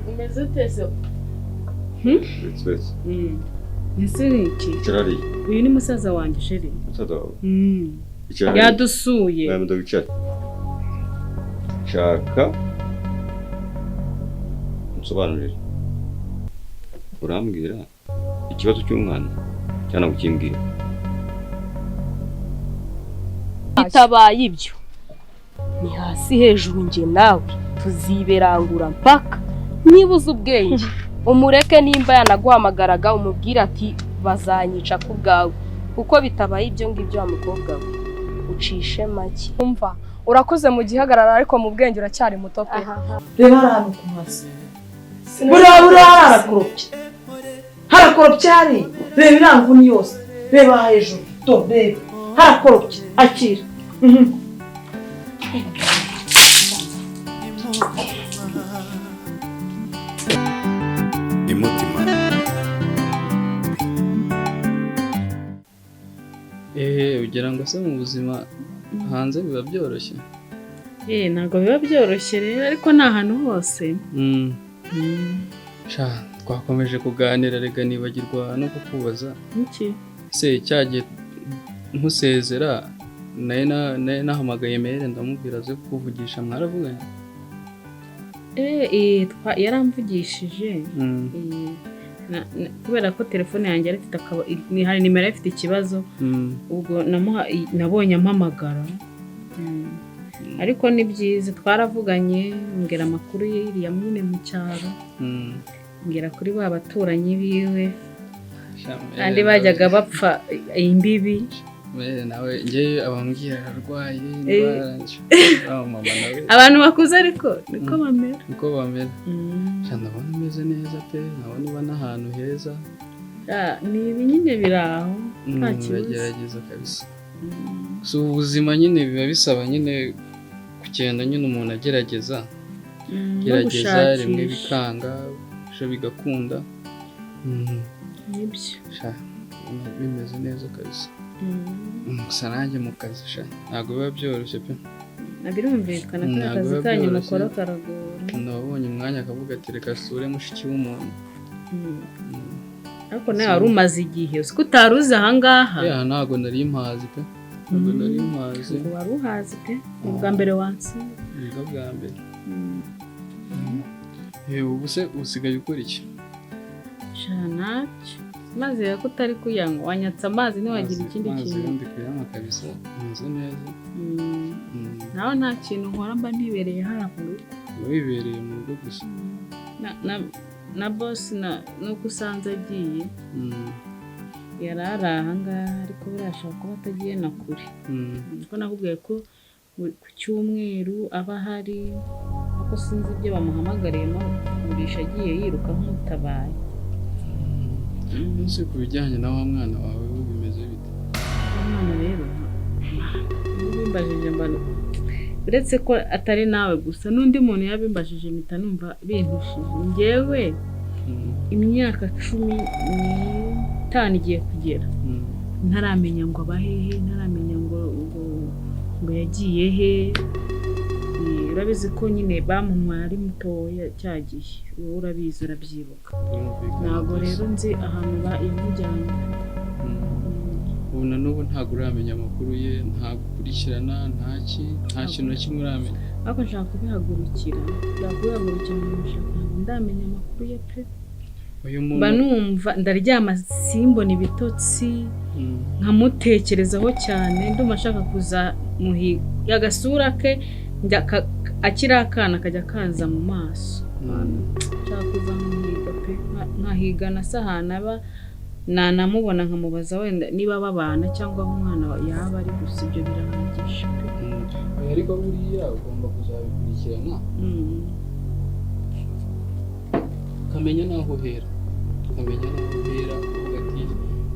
umeze ute se? Twese. Ese ni iki? Kirari. Uyu ni musaza wanjye sheri. Musaza wawe. Yadusuye. Ntabwo ndabicara. Shaka. Nsobanurira. Urambwira ikibazo cy'umwana cyane gukimbwira. Bitabaye ibyo ni hasi hejuru nge nawe tuziberangura mpaka nibuze ubwenge umureke nimba yanaguhamagaraga umubwira ati bazanyica ku bwawe kuko bitabaye ibyo ngibyo wa mukobwa we ucishe make. Umva urakoze mu gihagarara ariko mu bwenge uracyari muto pe. Reba hano ku hasi. Bura harakoropye hari. Reba iranguni yose. Reba hejuru. To reba. Harakoropye akira. Imutima. Ugira ngo se mu buzima hanze biba byoroshye? Ntabwo biba byoroshye rero ariko ni ahantu hose. Twakomeje kuganira rega nibagirwa no kukubaza. Iki? Se cyagiye nkusezera naye nahamagaye mere ndamubwira ze kuvugisha mwaravuganye? Yaramvugishije. Kubera ko telefone yanjye arifite hari nimero ifite ikibazo ubwo nabonye ampamagara. Ariko ni byiza twaravuganye mbwira amakuru ye iriya mwine mu cyaro. Mbwira kuri ba baturanyi biwe kandi bajyaga bapfa imbibi. Nawe ngewe abambwira ararwaye mama nawe abantu bakuze ariko niko bamera. Ndabona umeze neza pe, ndabona uba n'ahantu heza. Ni ibi nyine biri aho nta kibazo. Bagerageza kabisa. Ubuzima nyine biba bisaba nyine kugenda nyine umuntu agerageza. Gerageza rimwe bikanga bigakunda. Nibyo. Bimeze neza kabisa. Gusa nanjye mu kazi ntabwo biba byoroshye pe. Birumvikana ko akazi kanyu mukora karagora. Nabonye umwanya akavuga ati reka sure mushiki w'umuntu. Ariko nawe wari umaze igihe uzi ko utari uzi ahangaha. Ntabwo nari mpazi pe. Ntabwo nari mpazi. Wari uhazi pe. Ni ubwa mbere wansi. Ni bwa mbere. Ubu se usigaye ukora iki? Ntacyo. Maze ko utari kuyanywa wanyatse amazi ntiwagira ikindi kintu. Amazi ndi kuyanywa kabisa meze neza. Nawe nta kintu nkora mba ntibereye hano mu rugo. Wibereye mu rugo gusa. Na boss nuko usanze agiye. Yari ari ahangaha ariko birashobora kuba atagiye na kure. Kuko nakubwiye ko ku cyumweru aba ahari ariko sinzi ibyo bamuhamagariyemo kugurisha agiye yiruka nk'utabaye. Ese ku bijyanye na wa mwana wawe bimeze bite? Umwana rero bimbajije mbano uretse ko atari nawe gusa n'undi muntu yabimbajije mpita numva bintushije. Njyewe imyaka 15 igiye kugera ntaramenya ngo abahehe, ntaramenya ngo yagiye he. Urabizi ko nyine bamuntwara ari mutoya cyagiye, wowe urabizi urabyibuka. Ntabwo rero nzi ahantu yamujyanye. Ubu na n'ubu ntabwo uramenya amakuru ye, ntabwo ukurikirana nta kintu na kimwe uramenya. Ariko nshaka kubihagurukira ndamenya amakuru ye pe. Mba numva ndaryama simbona ibitotsi nkamutekerezaho cyane, ndumva ashaka kuzamuhiga agasura ke akiri akana kajya kanza mu maso. Nshaka kuzamuhiga pe nkahigana sahana aba nanamubona nkamubaza wenda niba babana cyangwa umwana yaba ari gusa ibyo birahagije pe. Ariko buriya ugomba kuzabikurikirana ukamenya naho uhera uvuga ati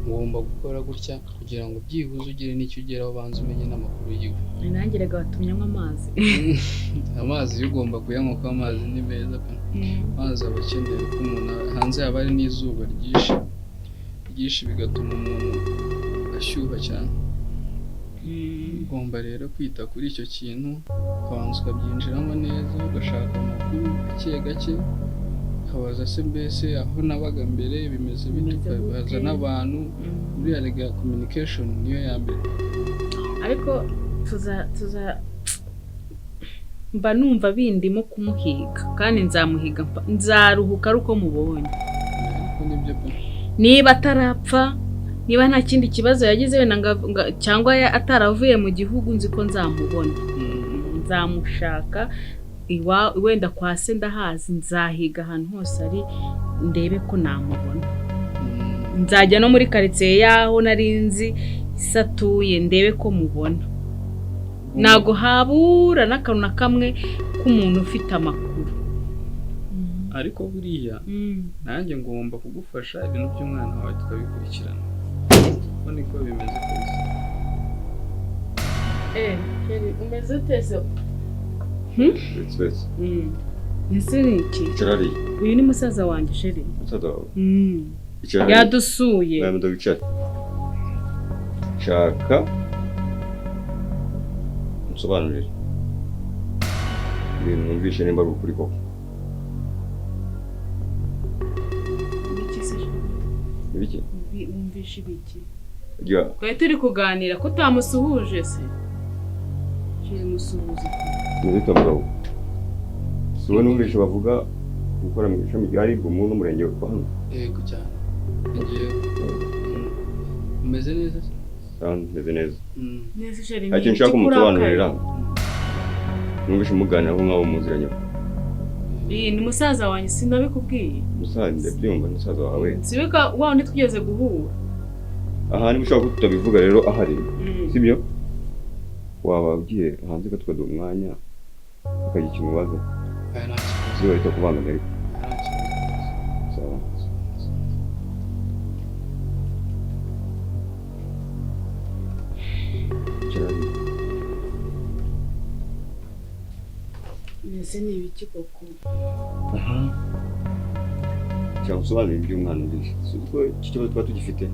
ngomba gukora gutya kugira ngo byibuze ugire n'icyo ugeraho ubanza umenye n'amakuru yiwe. Nanjye rega watumyemo amazi. Amazi yo ugomba kuyanywa kuko amazi ni meza pe. Amazi aba akeneye ko umuntu hanze yaba ari n'izuba ryinshi bigatuma umuntu ashyuha cyane. Ugomba rero kwita kuri icyo kintu ukabanza ukabyinjiramo neza ugashaka amakuru gake akabaza se mbese aho nabaga mbere bimeze bite, baza n'abantu muri arega communication niyo ya mbere. Ariko mba numva bindimo kumuhiga kandi nzamuhiga nzaruhuka uko mubonye. Niba atarapfa, niba nta kindi kibazo yagize wenda cyangwa ataravuye mu gihugu, nzi ko nzamubona. Nzamushaka wenda kwa se ndahazi, nzahiga ahantu hose ari ndebe ko namubona. Nzajya no muri quartier yaho narinzi isatuye ndebe ko mubona. Nago habura n'akantu na kamwe k'umuntu ufite amakuru. Ariko buriya nanjye ngomba kugufasha ibintu by'umwana wawe tukabikurikirana. Ko niko bimeze kose. Keri umeze tese. Twese. Ese niki? Kirari. Uyu ni musaza wanjye Sheri. Musaza wawe. Yadusuye. Nami ndabicara. Shaka. Musobanurire. Ibintu numvishe nimba ari ukuri koko. Ibiki? Umvishe ibiki? Ya. Twe turi kuganira ko utamusuhuje se. Sheri musuhuze. Nibita mugabo. Siwe numvishe bavuga gukora mu ishami ryari mu n'umurenge wa hano. Yego cyane. Ngiye. Umeze neza se? Meze neza. Neza Sheri. Ati nshaka kumusobanurira. Numvishe muganira aho ngaho muziranye. Ni musaza wanjye sinabikubwiye. Musaza ndabyumva musaza wawe. Sibika wa ndi tugeze guhura. Aha ni ushaka kutabivuga rero ahari. Sibyo? Wababwiye hanze ko twadu umwanya ukagira ikintu baza. Siwe rito kubanga ariko. Sawa. Ese ni ibiki koko? Cyangwa usobanura iby'umwana ndishye. Siko iki kibazo twa tugifite.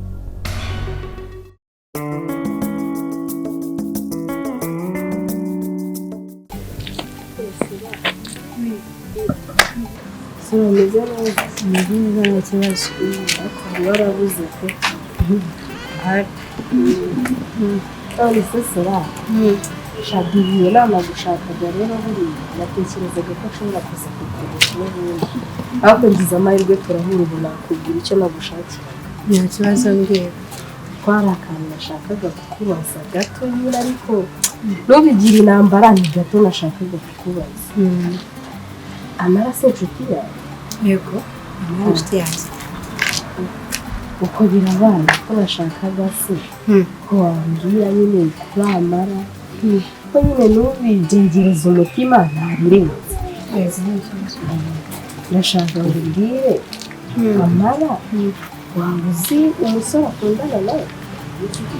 Sura meze neza. Nta kibazo. Warabuze ko. Ari sesera. Shagiye nama gushakaga rero buri natekerezaga ko ashobora kuza kugurisha n'ubundi. Ariko ngize amahirwe turahura ubu nakubwira icyo nagushakiye. Nta kibazo mbwira. Twari akantu nashakaga kukubaza gato nyine ariko ntubigira intambara ni gato nashakaga kukubaza. Amaraso inshuti yawe? Yego, inshuti yanjye. Uko birabaye ko nashakaga se ko wambwira nyine kuri Amara ko nyine n'ubibyengereza umutima ntabirenze. Ndashaka ngo umbwire Amara waba uzi umusore akundana nawe?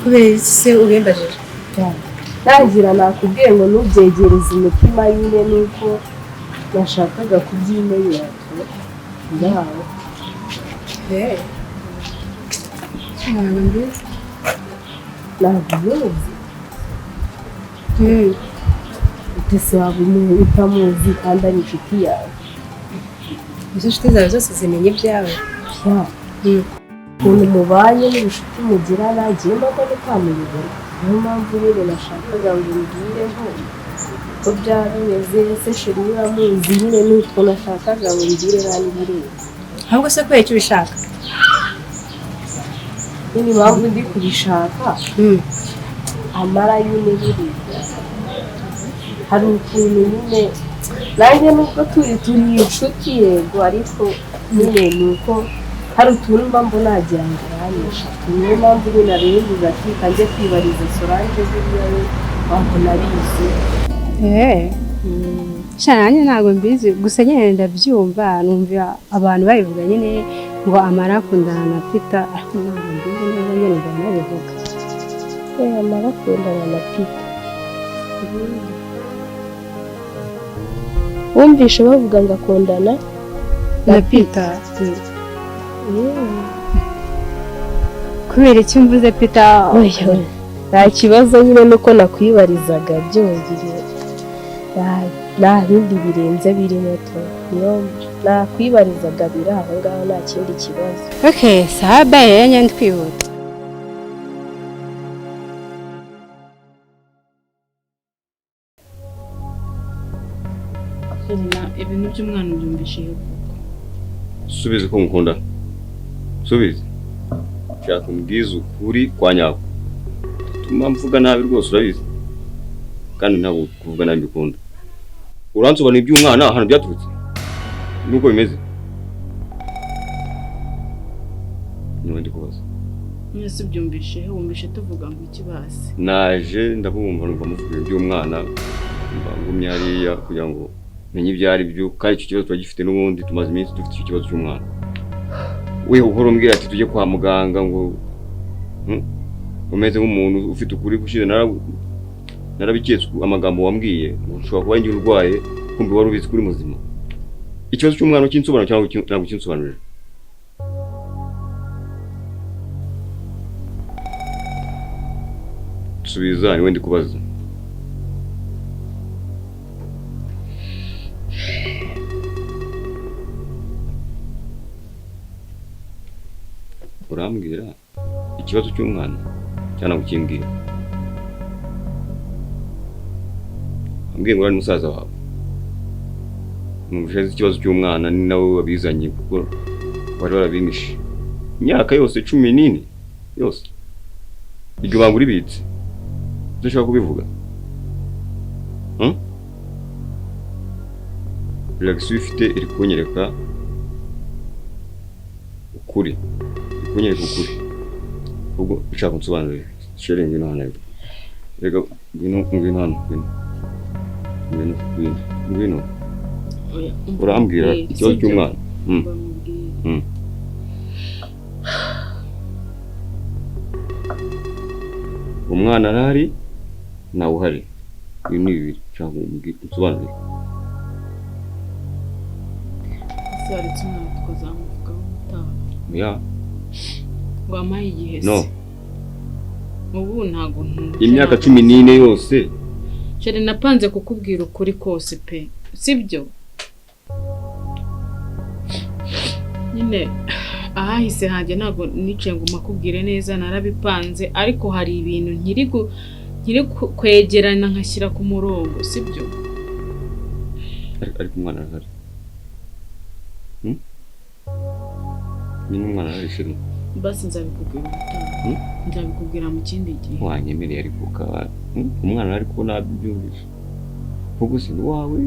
Kubera iki se ubimbajije? Nagira nakubwiye ngo ntubyegereze umutima nyine nuko nashakaga kubyimenyera ngaho. Ntabwo mbizi. Ntabwo ubizi? Ese waba utamuzi kandi ari inshuti yawe? Izo nshuti zawe zose zimenya ibyawe? Ukuntu mubanye n'ubushuti mugirana ngiye mbona ntikamuyobora. Niyo mpamvu rero nashakaga ngo umbwire ko byaba bimeze. Ese Sheri uramuzi nyine n'utwo nashakaga ngo umbwire nani bireba. Ahubwo se kubera icyo ubishaka? Nyine impamvu ndi kubishaka Amara nyine biriya hari ukuntu nyine nanjye nubwo turi inshuti yego ariko nyine ni uko hari utuntu mba mbona nagira ngo uranyisha. Niyo mpamvu nyine abibuza ati kanjye kwibariza Solange buriya we wabona abizi. Nanjye ntabwo mbizi gusa nyine ndabyumva numva abantu babivuga nyine ngo Amara akundana na Peter ariko ntabwo mbizi neza nyine mbona babivuga. Amara akundana na Peter. Wumvishe bavuga ngo akundana na Peter? Kubera icyo mvuze Peter? Nta kibazo nyine nuko nakwibarizaga byongeye nta bindi birenze birimo to. niyo nakwibarizaga biri aho ngaho nta kindi kibazo. Okay, sawa baye yanyandi kwihuta. Ibintu by'umwana ubyumvishe subize ko mukunda subize cyaka umbwiza ukuri kwa nyako tuma mvuga nabi rwose urabizi kandi ntabwo kuvuga nabi mbikunda uransobanura iby'umwana ahantu byaturutse nuko bimeze niwe ndi kubaza mwese byumvishe wumvishe tuvuga ngo ikibase naje ndabumva numva muvuga iby'umwana mbangumye hariya kugira ngo menye ibyari byo kandi icyo kibazo turagifite n'ubundi tumaze iminsi dufite icyo kibazo cy'umwana we uhora umbwira ati tujye kwa muganga ngo umeze nk'umuntu ufite ukuri gushyira narabiketse amagambo wambwiye ushobora kuba ngiye urwaye kumbi wari ubizi kuri muzima ikibazo cy'umwana cy'insobanuro cyangwa ntabwo cy'insobanurira subiza niwe ndi kubaza urambwira ikibazo cy'umwana cyangwa ukimbwira ambwiye ngo ari musaza wawe numvise ikibazo cy'umwana ni nawe wabizanye kuko bari barabimishe imyaka yose 14 yose iryo banga uribitse dushaka kubivuga reaction ifite iri kunyereka ukuri kunyereka ukuri ubwo ushaka kunsobanurira sharing ino hano rega ngwino hano ngwino urambwira ikibazo cy'umwana umwana arahari nawe uhari ibi ni bibiri nshaka kunsobanurira zaretse umwana tukazamuvugaho utaha ya wamaye igihe no ubu ntago imyaka 14 yose chere napanze kukubwira ukuri kose pe sibyo nyine ahahise hanjye ntago nice ngo makubwire neza narabipanze ariko hari ibintu nkiri kwegerana nkashyira ku murongo sibyo ariko umwana arahari ni umwana arishira basi nzabikubwira mu kindi gihe wanyemereye ariko umwana ari ko nabyumvisha kuko si wawe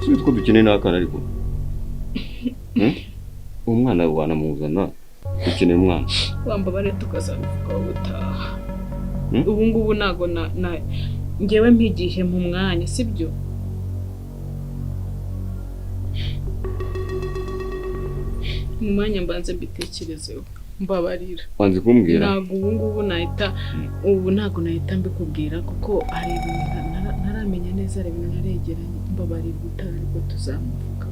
si two dukeneye n'akana ariko umwana wanamuzana dukeneye umwana wambabare tukazabivugaho gutaha ubu ngubu ntago ngewe mpigihe mu mwanya sibyo mu mwanya mbanze mbitekerezeho mbabarira wanze kumbwira ntago ubu ngubu ntago nahita mbikubwira kuko hari ibintu ntaramenya neza hari ibintu naregeranye mbabarira gutaha ariko tuzamuvuga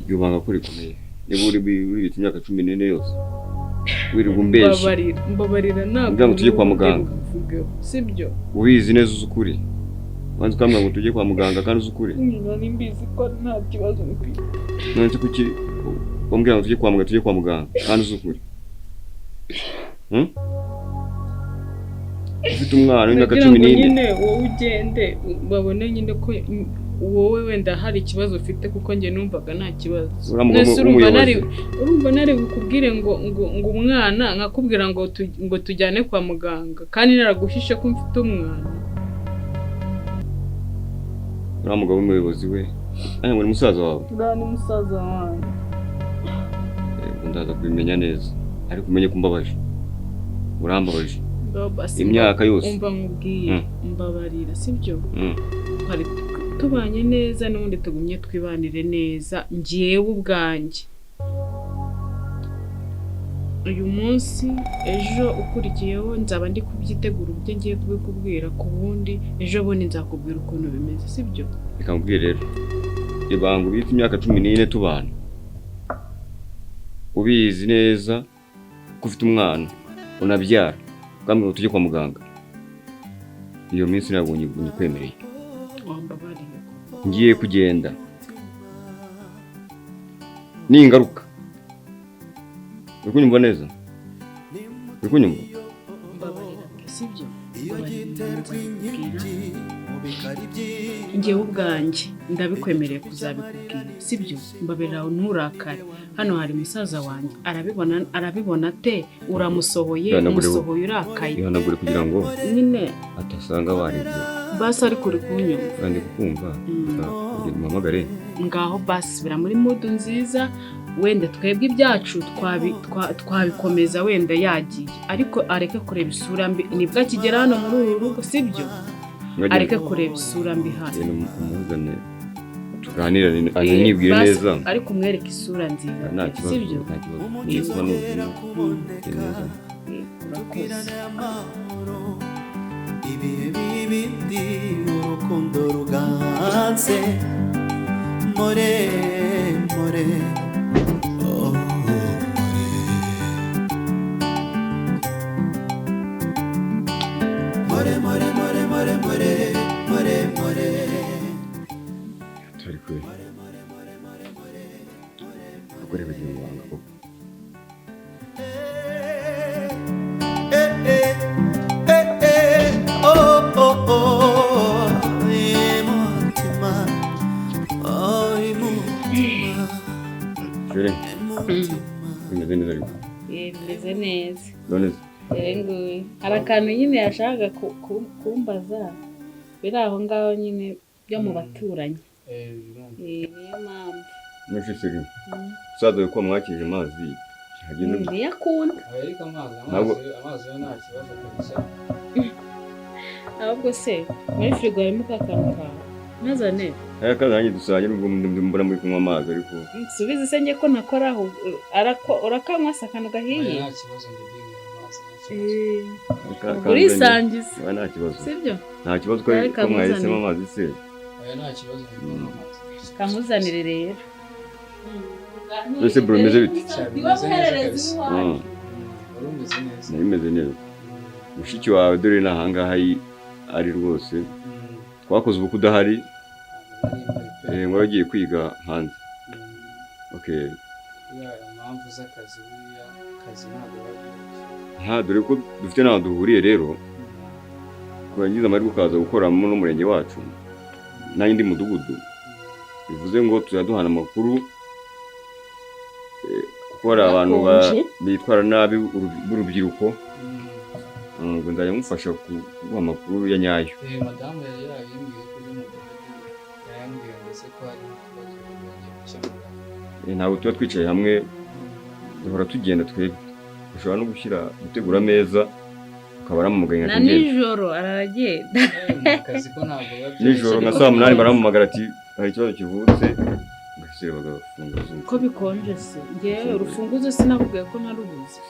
iryo banga kuri kumeye niba uri imyaka 14 yose wirirwa umbeshya mbabarira ntabwo ngo tujye kwa muganga sibyo ubizi neza uzukuri wanze kwambwa ngo tujye kwa muganga kandi uzukuri nari mbizi ko nta kibazo mfite none kuki umbwira ngo tujye kwa muganga kandi uzukuri ufite umwana w'imyaka 14 nyine wowe ugende babone nyine ko wowe wenda hari ikibazo ufite kuko njye numvaga nta kibazo urumva nari bukubwire ngo umwana nkakubwira ngo tujyane kwa muganga kandi naragushishe ko mfite umwana uriya mugabo w'umuyobozi we aya ngo ni musaza wawe uriya ni musaza wanjye ndaza kubimenya neza ariko umenye ko mbabaje urambabaje imyaka yose umva nkubwiye mbabarira sibyo hari tubanye neza n'ubundi tugumye twibanire neza njyewe ubwanjye uyu munsi ejo ukurikiyeho nzaba ndi kubyitegura ubyo ngiye kubikubwira ku bundi ejo bundi nzakubwira ukuntu bimeze sibyo reka nkubwire rero ibanga ubita imyaka 14 tubana ubizi neza ko ufite umwana unabyara kandi ngo tujye kwa muganga iyo minsi ntabwo nyikwemereye. Wambabariye. Ngiye kugenda. Ningaruka. Uri kunyumva neza? Uri kunyumva? Mbabarira, sibyo? Njyewe ubwanjye ndabikwemereye kuzabikubwira, sibyo? Mbabarira nturakare. Hano hari musaza wanjye, arabibona ate? Uramusohoye, umusohoye urakaye. Ihanagure kugira ngo nyine atasanga barebye. Basi ariko uri kunyumva. Kandi kukumva. Mpamagare. Ngaho basi bira muri mood nziza. Wenda twebwe ibyacu twabikomeza wenda yagiye, ariko areke kureba isura mbi. Nibwo akigera hano muri uru rugo, sibyo? Areke kureba isura mbi hano. Umuzane tuganira anibwire neza, ariko umwereke isura nziza, sibyo? Nta kibazo. Niyitwa n'ubuzima. Ibihe bibindi urukundo ruganze more more Bimeze neza. Hari akantu nyine yashakaga kumbaza biri aho ngaho nyine byo mu baturanyi. Niyo mpamvu. Nashishiri. Saza ko mwakije amazi. Ntiyakunda. Ariko amazi yo nta kibazo kabisa. Ahubwo se muri firigo harimo kakantu kawe. Nazane. Kazanye dusanye n'ubwo mbona muri kunywa amazi ariko. Subiza se ngiye ko nakoraho urakanywa sakano gahiye. Nta kibazo ndibwira amazi. Urisangiza. Nta kibazo. Sibyo? Nta kibazo ko mwahisemo amazi se. Nta kibazo ndibwira amazi. Kamuzanire rero. Ese bro meze biti? Nimeze neza. Mushiki wawe dore nahangaha ari rwose. Twakoze ubuku udahari. Waragiye kwiga hanze. Okay. Impamvu z'akazi buriya kazi ntabwo nta dore ko dufite n'aho duhuriye rero. Kurangiza amahirwe ukaza gukoramo n'umurenge wacu n'indi mudugudu. Bivuze ngo tuzaduhana amakuru gukora abantu bitwara nabi urubyiruko. Ngo ndajya mufasha kuguha amakuru ya nyayo. Madamu yari yabimbwiye kuri mudugudu. Yambwiye ndetse ko hari ikibazo cy'amagara. Ntabwo tuba twicaye hamwe duhora tugenda twebwe. Ushobora no gutegura ameza ukaba aramumuganya ati ngende. Na nijoro aragenda. Akazi ko ntabwo nijoro nka saa 8 baramumagara ati hari ikibazo kivutse. Ngasire bagafunguza. Ko bikonje se. Ngewe urufunguzo sinakubwiye ko narubuze.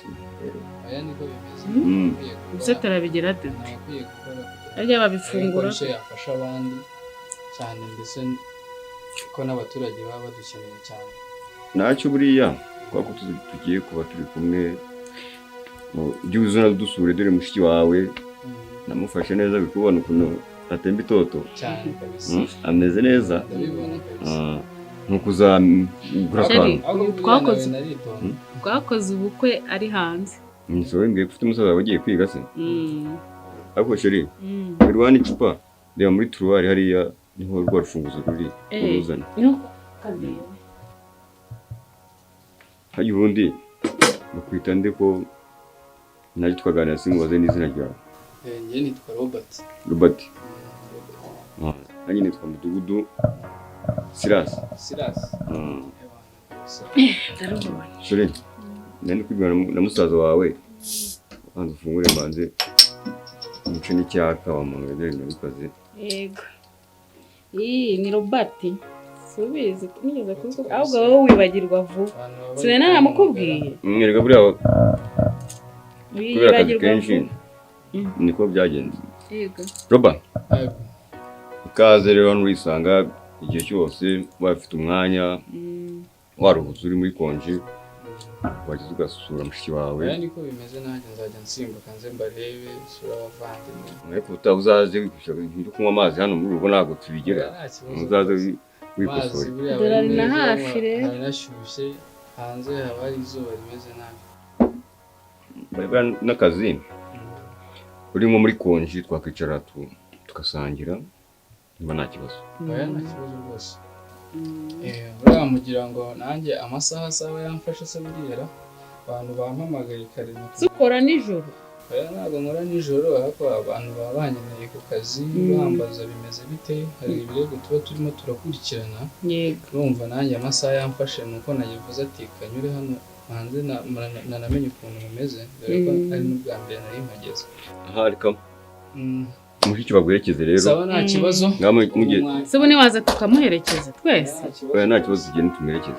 Aya niko bimeze. Ubuse turabigira dute? Nakwiye gukora. Ajya babifungura. Ko yafasha abandi cyane ndetse ko n'abaturage baba badukeneye cyane. Nacyo buriya kwa ko tugiye kuba turi kumwe mu byuzuna dusure dore mushiki wawe namufashe neza bikubona ukuntu atemba itoto cyane kabisa. Ameze neza. Nkukuza twakoze ubukwe ari hanze. Nsowe ngiye gufite umusaza wagiye kwiga se. Ariko sheri birwana icupa reba muri turuwari hariya niho rwa rufunguzo ruri uruzana. Hayi ubundi bakwita nde ko nari twaganira simubaze n'izina ryawe. Njye nitwa Robert. Robert. Nanjye nitwa Mudugudu Silas. Shuri, nani kwibwira na musaza wawe. Banza ufungure mbanze. Umuco n'icyaka wa muntu wegere nabikoze. Yego. Ni Robert. Subize nigeze kuvuga ahubwo wowe wibagirwa vuba. Sine namukubwiye. Mwereka buriya. Wibagirwa kenshi. Niko byagenze. Yego. Robert. Ikaze rero nurisanga igihe cyose wafite umwanya waruhutse uri muri konje wagize ugasura mushiki wawe. Aya niko bimeze nanjye nzajya nsimbuka nze mbarebe sura abavandimwe. Ariko utazaze uri kunywa amazi hano muri rugo ntabwo tubigera. Uzaze wikosora. Dore ari na hafi rero. Hari nashyushye hanze haba hari izuba rimeze nabi. Bari n'akazi. Urimo muri konji twakwicara tugasangira niba nta kibazo. Oya nta kibazo rwose. Buriya mugira ngo nanjye amasaha asaba yamfashe se burira abantu bampamagaye kare ukora nijoro. Oya ntabwo nkora nijoro ariko abantu baba banyeneye ku kazi bambaza bimeze bite, hari ibirego tuba turimo turakurikirana. Yego. Urumva nanjye amasaha yamfashe nuko nayivuze ati kanyure hano hanze nanamenye ukuntu bimeze dore ko ari n'ubwa mbere nari mpageze. Aha ariko mushiki baguherekeze rero. Saba nta kibazo. Se bone waza tukamuherekeza twese. Oya nta kibazo tugende tumuherekeze.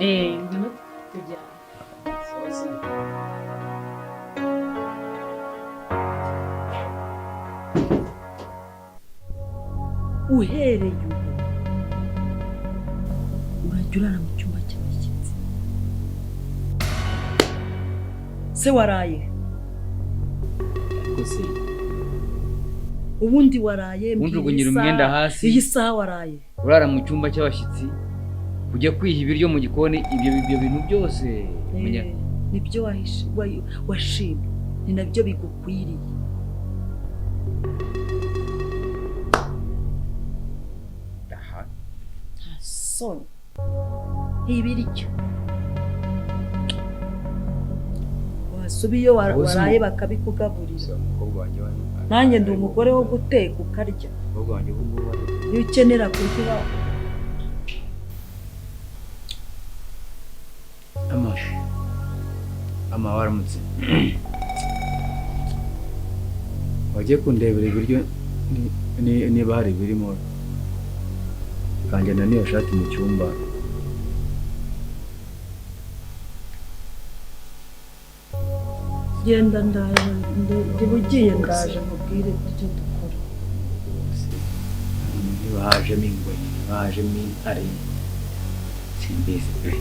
Tujya. Uhereye ubu urajya urara mu cyumba cy'abashyitsi. Se waraye? Gusa ubundi waraye unjugunyira umwenda hasi. Iyi saha waraye? Urara mu cyumba cy'abashyitsi kujya kwiha ibiryo mu gikoni, ibyo bintu byose nibyo washimye, ni nabyo bigukwiriye. Soni ibiryo wasubiye waraye bakabikugaburira. Nanjye ndi umugore wo guteka ukarya. Iyo ukenera kurya ama waramutse. Wagiye kundebera ibiryo niba hari birimo kanjye naniyo shati mu cyumba. Genda ndibugiye ndaje nkubwire icyo dukora. Niba hajemo ingwe, hajemo intare, simbizi pe.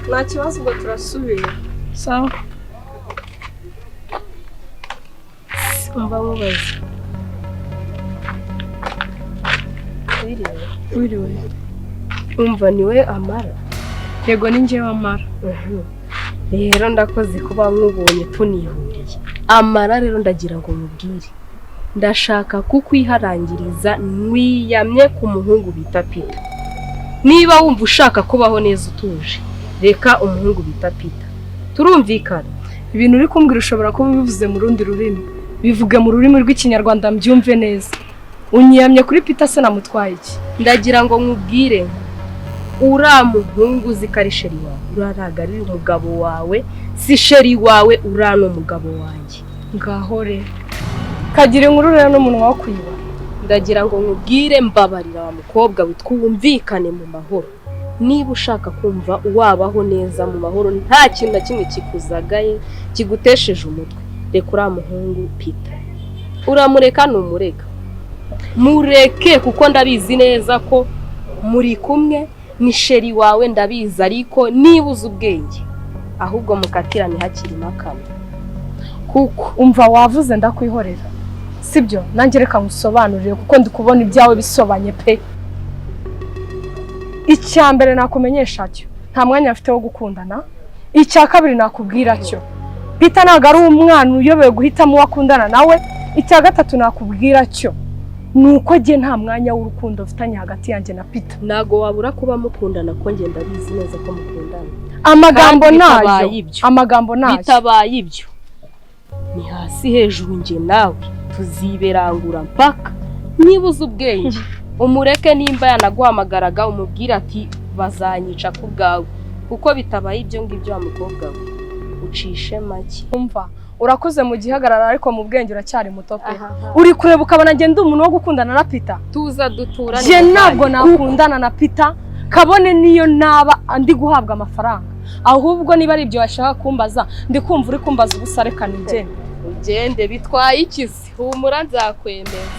Nta kibazo ngo turasubira. Sawa. Umva mubaze. Wiriwe. Umva niwe Amara. Yego ni njyewe Amara. Rero ndakoze kuba mwubonye tunihuriye. Amara rero ndagira ngo mubwire. Ndashaka kukwiharangiriza nwiyamye ku muhungu bita Peter. Niba wumva ushaka kubaho neza utuje, reka umuhungu bita Peter. Turumvikana. Ibintu uri kumbwira ushobora kuba bivuze mu rundi rurimi. Bivuge mu rurimi rw'ikinyarwanda mbyumve neza. Unyiyamye kuri Peter se namutwaye iki? Ndagira ngo nkubwire ura muhungu zikari sheri wawe. Uraragarira umugabo wawe, si sheri wawe urano umugabo wanjye. Ngaho rero kagira inkuru rero n'umunwa wo kwiba. Ndagira ngo nkubwire mbabarira wa mukobwa witwumvikane mu mahoro. Niba ushaka kumva wabaho neza mu mahoro nta kintu na kimwe kikuzagaye kigutesheje umutwe, reka ura muhungu Peter. Uramureka numureka. Mureke kuko ndabizi neza ko muri kumwe ni sheri wawe ndabizi, ariko niba uzi ubwenge ahubwo mukatirane hakiri makama. Kuko umva wavuze ndakwihorera. Sibyo nanjye reka ngusobanurire kuko ndi kubona ibyawe bisobanye pe. Icya mbere nakumenyesha cyo nta mwanya afite wo gukundana. Icya kabiri nakubwira cyo Peter ntago ari umwana uyobewe guhitamo wakundana nawe. Icya gatatu nakubwira cyo nuko je nta mwanya w'urukundo ufitanye hagati yanjye na Peter. Nago wabura kuba mukundana ko nge ndabizi neza ko mukundana. Amagambo nayo bitabaye ibyo ni hasi hejuru nge nawe tuziberangura mpaka. Niba uzi ubwenge umureke, nimba yanaguhamagaraga umubwira ati bazanyica ku bwawe, kuko bitabaye ibyo ngibyo wa mukobwa we ucishe make. Umva urakoze mu gihagarara ariko mu bwenge uracyari muto pe. Uri kureba ukabona nge ndi umuntu wo gukundana na Peter. Tuza duturane. Je ntabwo nakundana na Peter kabone niyo naba andi guhabwa amafaranga. Ahubwo niba ari ibyo washaka kumbaza ndi kumva uri kumbaza ubusa reka nigende. Ugende bitwaye ikizi humura nzakwemeza.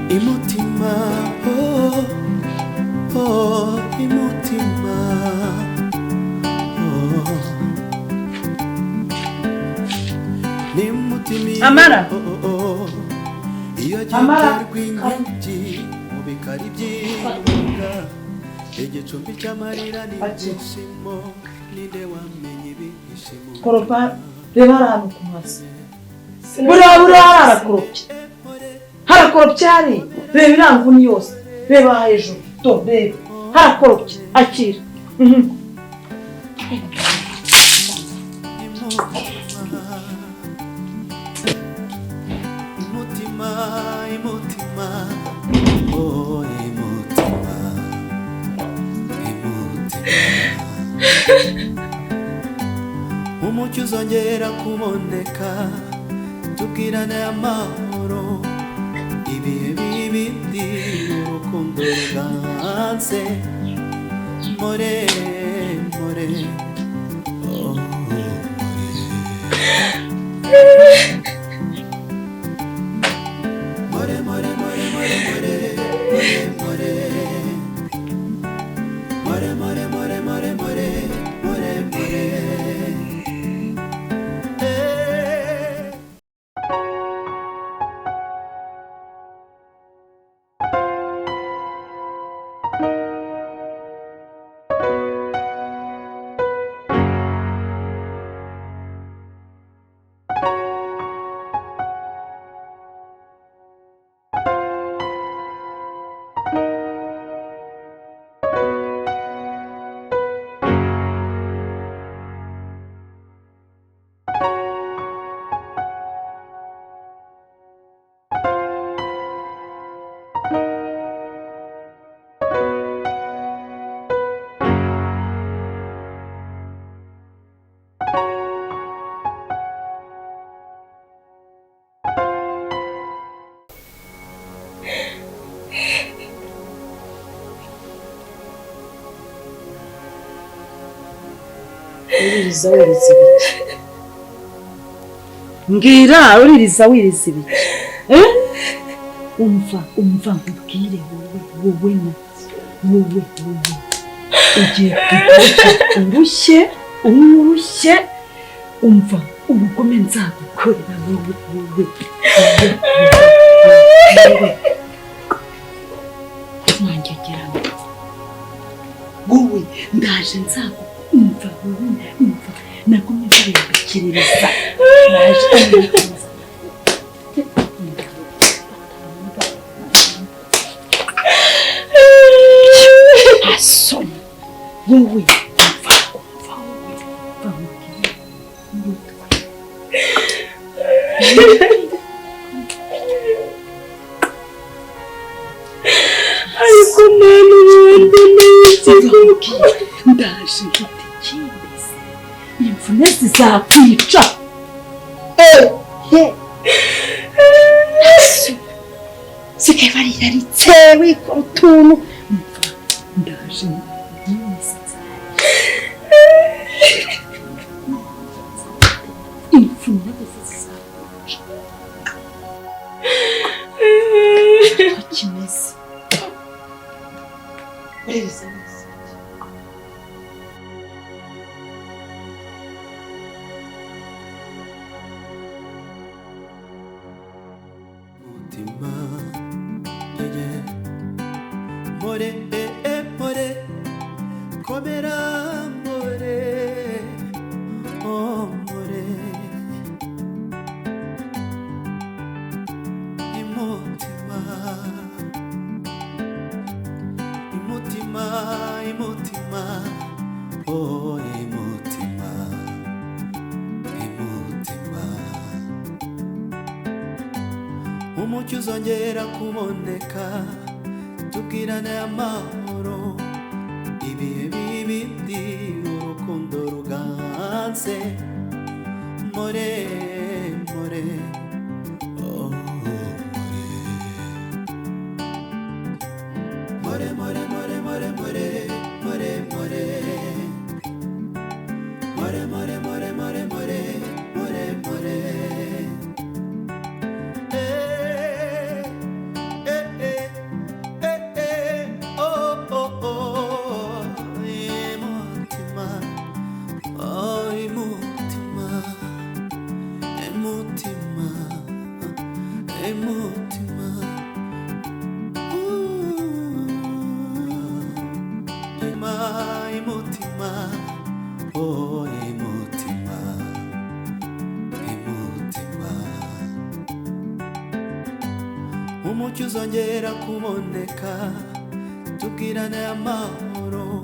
Imutima, oh, oh, imutima, oh. Nimutima, Amara. oh, oh. Iyo Amara. Rw'inkingi mu bikari by'ibirunga igicumbi cy'amarira n'ibyishimo ninde wamenye ibishimo. Koropa reba hano ku mazi. Buriya harakoropye. Harakoropye hari. Reba iranguni yose. Reba hejuru. To reba. Harakoropye. Akira. Imutima, imutima, oh imutima, imutima. Umucyo uzongera kuboneka tubwirane amahoro ibihe bibindi urukundo ruganze more more oh more more more more more more more more Uririza wiriza ibiki? Mbwira uririza wiriza ibiki? Umva nkubwire wowe ugiye kwica urushye umva ubugome nzagukorera wowe mwangegera wowe ndaje nzagukumva umva nagumye ndabikiririza naje wowe ariko mwana wanjye n'ikigo ndaje gutekereza imvune zizakwica sigaye bariraritse wikora utuntu ndaje imvune zizakwica ko kimeze urereza neza mutima more more komera more oh more imutima imutima imutima oh imutima imutima umucyo uzongera kuboneka tubwirane amahoro ibihe bibindi urukundo ruganze more more oh more more more more more more more more more more more more more umucyo uzongera kuboneka tubwirane amahoro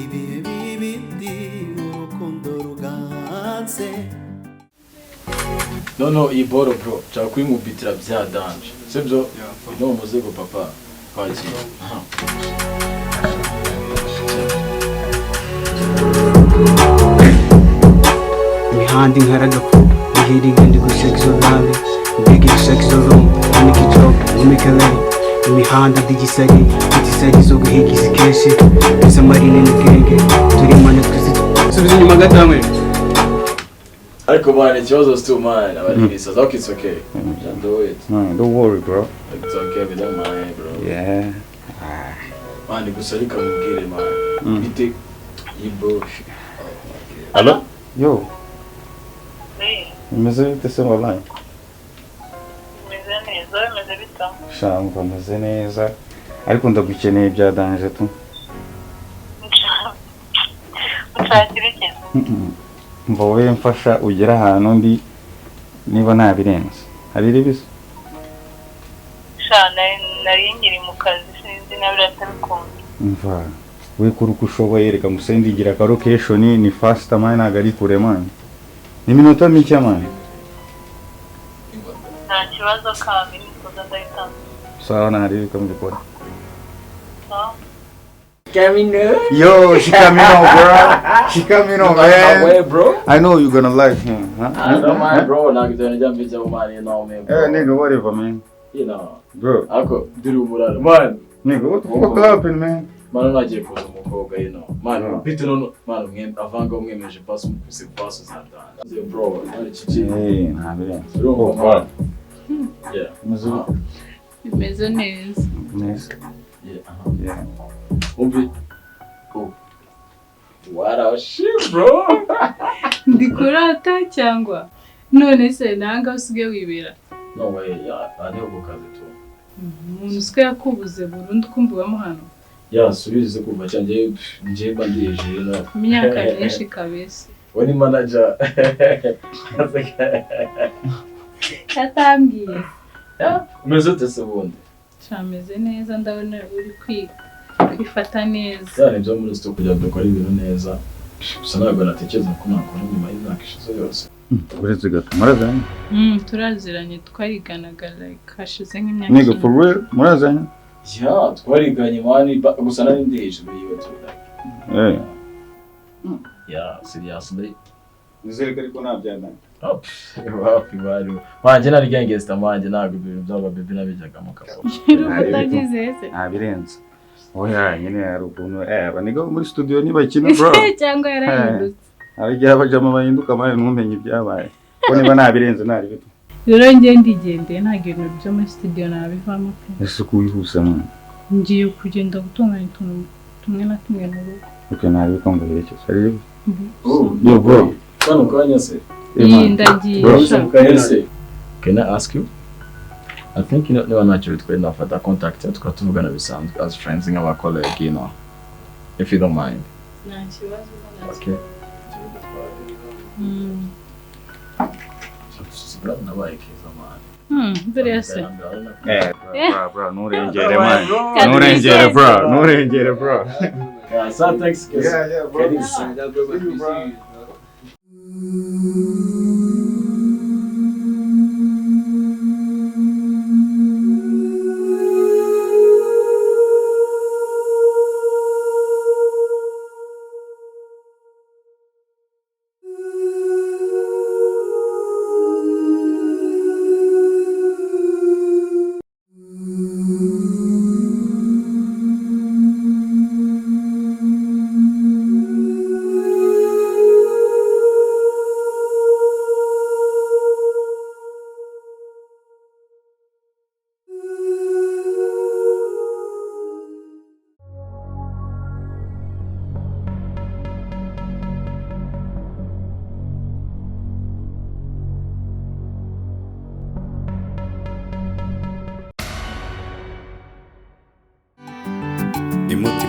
ibihe bibindi urukundo ruganze no iyi boro bro nshaka kuyimubitira bya danje sibyo no muzigo papa kwakira imihanda inkaraga ko ihiringa ndi gusekizo nabi mbega sekizo room n'ikijob n'imikelere imihanda digisari igisari zo guhigiza kenshi iza marine n'igenge turi mane twisubiza inyuma gatamwe ariko bana ikibazo still mine abaribisa okay it's okay just do it don't worry bro it's okay with that mind bro yeah mani gusarika mubwire man bite yibosh Hello yo umeze bite se online meze bita shangwa meze neza ariko ndagukeneye bya danje tu ushakira iki mvowe mfasha ugera ahantu ndi niba nabirenze hari ribise shana nari ngiri mu kazi sinzi na biratabikunda mva we kuruko ushoboye reka musendigira ka location ni fast man nagari kure man ni minota mike man nta kibazo kandi nikoza ndahita sawa nari kamubikora Camino. Yo, Shikamino, bro. Shikamino, man. Way, bro. I know you're gonna like him. Huh? I don't mind, bro. Now you're gonna jump into money, you know, man. Hey, nigga, whatever, man. You know, bro. Ako, duru murara, man. Nigga, what the fuck happened, man? Man, I'm not just for some coke, you know. Man, bitte no, man, avant que je passe mon pouce passe ça. Bro, hey, nah, man. Bro, man. Yeah. Imeze neza. Neza. Yeah. Umbi. Oh. What a shit, bro. Ndikurata cyangwa none se nanga usigaye wibera. No way, yeah, ariho gukaze tu. Umuntu uswe yakubuze burundu kumbiwamo hano. Yeah, subize kuva cyanje nje bandije no. Imyaka myinshi kabese. Wani manager. Katambwiye. Umeze ute se bundi? Chameze neza ndabona uri kwiga. kwifata neza cyane byo muri studio kugira ngo dukore ibintu neza gusa ntabwo natekereza ko nakora nyuma y'imyaka ishize yose uretse gato murazanye turaziranye twariganaga like hashize nk'imyaka niga for real murazanye ya twariganye mani gusa nari ndi hejuru yiwe ya seriously nizere ko ariko nabyadanye wapi bari wanje nari gangster manje ntabwo ibintu byaba bebe nabijyaga mu kapo utabyizeze birenze oya nyine hari ukuntu baniga muri studio ntibakina bro cyangwa yarahindutse hari igihe abajama bahinduka mani ntumenye ibyabaye ko niba nabirenze nari bito rero njye ndigendeye nta bintu byo muri studio nabivamo pe ese kubihusa mani ngiye kugenda gutunganya utuntu tumwe na tumwe mu rugo okay nari bikonga yerekeza ari yo bro kano kanya se ndagiye can I ask you I think you know naturally to enough at contact tukatuvugana bisanzwe as friends nk'aba colleague you know if you don't mind okay bro, nurengere bro. Yeah, so thanks. Yeah, bro. Emote